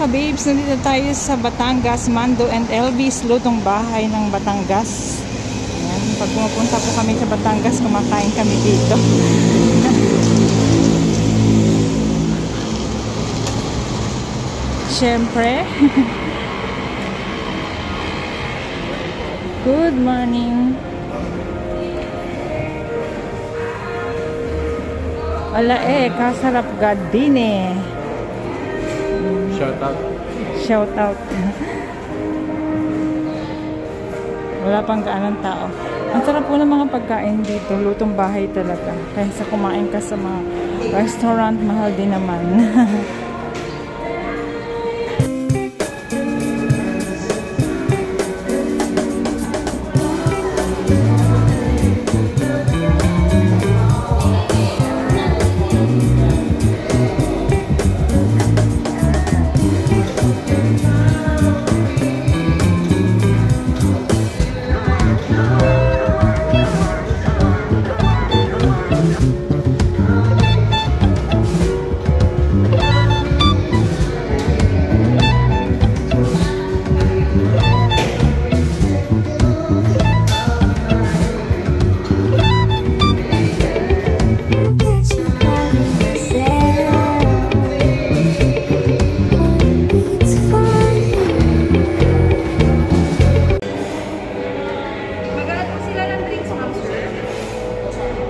ka-babes, nandito tayo sa Batangas, Mando and Elvis, lutong bahay ng Batangas. Ayan, pag pumupunta po kami sa Batangas, kumakain kami dito. Siyempre. Good morning. Wala kasarap God din eh. Shout out. Shout out. Wala pang gaanong tao. Ang sarap po ng mga pagkain dito. Lutong bahay talaga. Kaysa kumain ka sa mga restaurant, mahal din naman.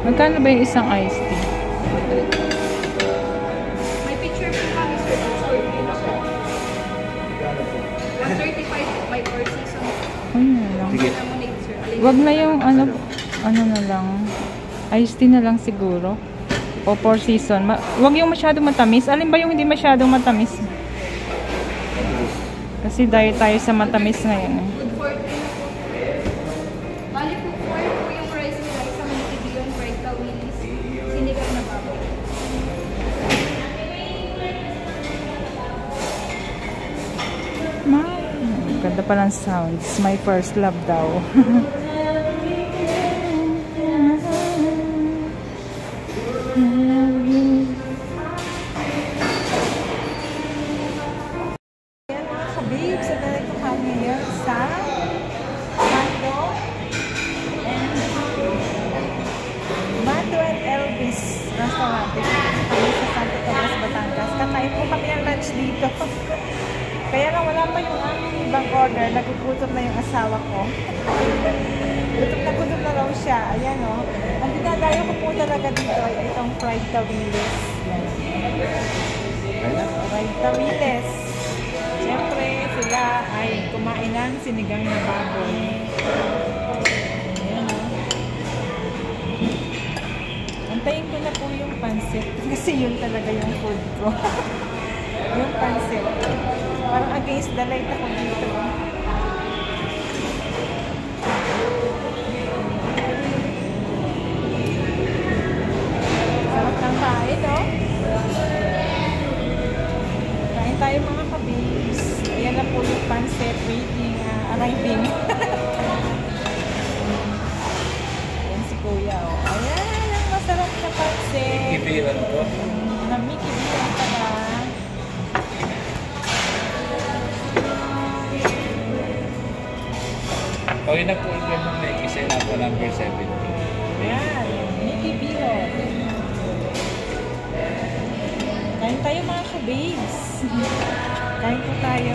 Magkano ba yung isang iced tea? May picture po kami sir. 135 by 4 season. Ayun na lang. Sige. Wag na yung ano na lang. Iced tea na lang siguro. O 4 season. Wag yung masyadong matamis. Alin ba yung hindi masyadong matamis? Kasi dahil tayo sa matamis ngayon eh. Bali po 4 po yung price nila. Isang Milky fried tawilis. Sinigang na baboy. Ganda pa ng sounds. My first love daw. Yan mga kabibs, at narito kami ngayon sa Mando and Elvis restaurant. Kami sa Santo Tomas, Batangas. Kakain po kami ng lunch dito. Kaya nga wala pa yung aming ibang order. Nagugutom na yung asawa ko. Gutom na raw siya. Ayan o. Ang dinadayo ko po talaga dito ay itong fried tawilis. Fried tawilis. Siyempre sila ay kumain ng sinigang na baboy. Ayan o. Antayin ko na po yung pansit. Kasi yun talaga yung food ko. Yung pansit. Parang against the light ako dito. Sarap ng kain, no? Kain tayo mga kabibs. Ayan na po yung pancit waiting, arriving. Ayan si Kuya, oh. Ayan, ang masarap na pancit. Kibiran ko. Namikibiran ka ba? Okay na po order ng Nike sa na po number 70. Ayan, Mickey Biro. Kain tayo mga kabibs. Kain po tayo.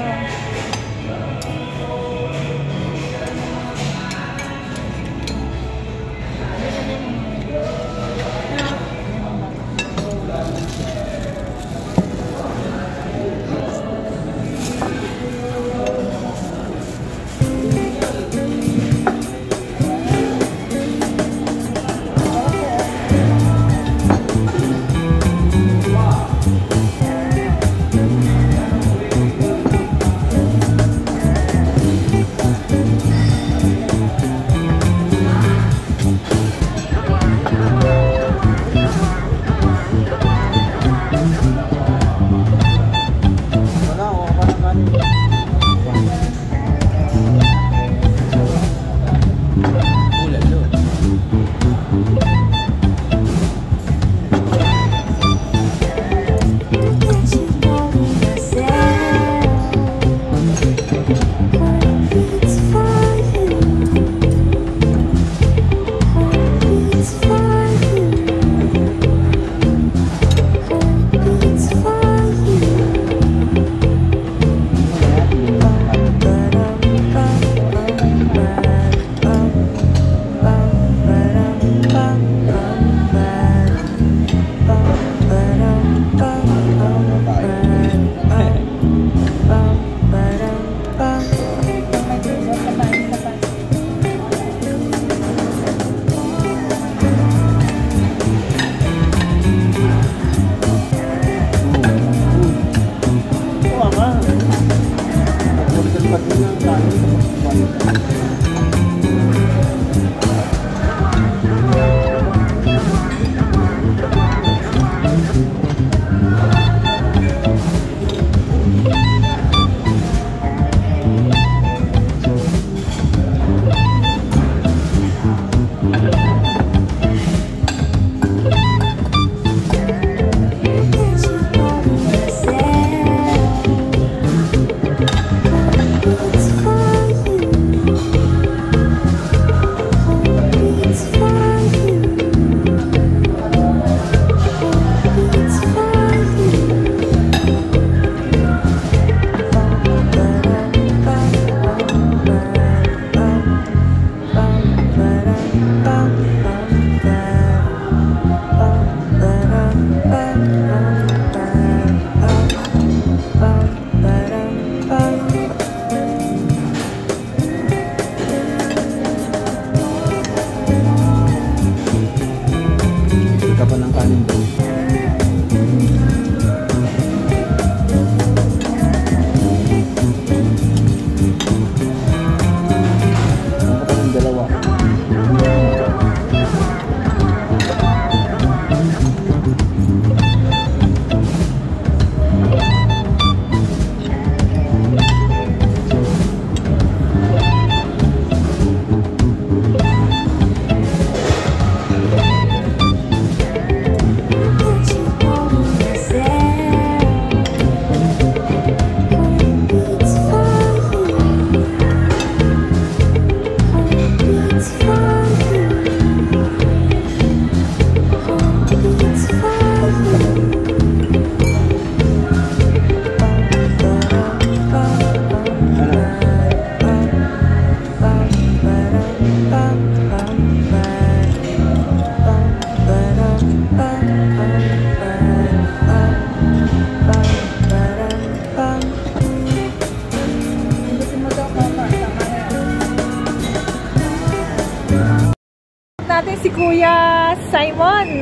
natin si Kuya Simon.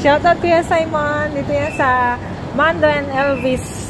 Shoutout Kuya Simon. Dito yan sa Mando and Elvis.